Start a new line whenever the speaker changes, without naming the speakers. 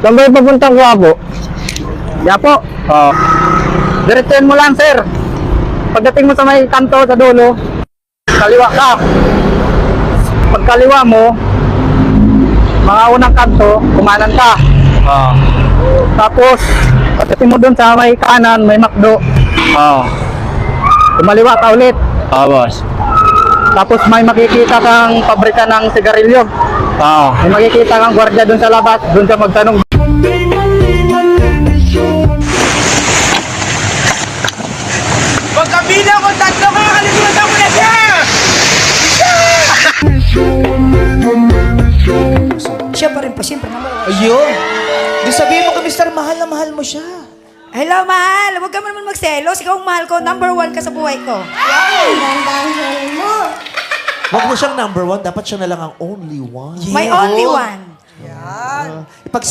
Saan ba yung papuntang Quiapo? Yapo. Oo. Diretsuhin mo lang, sir. Pagdating mo sa may kanto sa dulo, kaliwa ka. Pagkaliwa mo, mga unang kanto, kumanan ka. Oo. Tapos, pagdating mo dun sa may kanan, may McDo. Oo. Kumaliwa ka ulit. Oo, boss. Tapos may makikita kang pabrika ng sigarilyo. Oo. May makikita kang gwardiya dun sa labas, dun sa magtanong.
Pagkabila ko, tatlo ka, kalimutan mo na siya!
Siya pa rin po, siyempre naman.
Ayun! Di sabihin mo ka, Mr. Mahal na mahal mo siya.
Hello, mahal. Huwag ka naman magselos. Ikaw ang mahal ko. Number 1 ka sa buhay ko.
Huwag mo siyang number 1, dapat siya na lang ang only one.
My only one.
Pag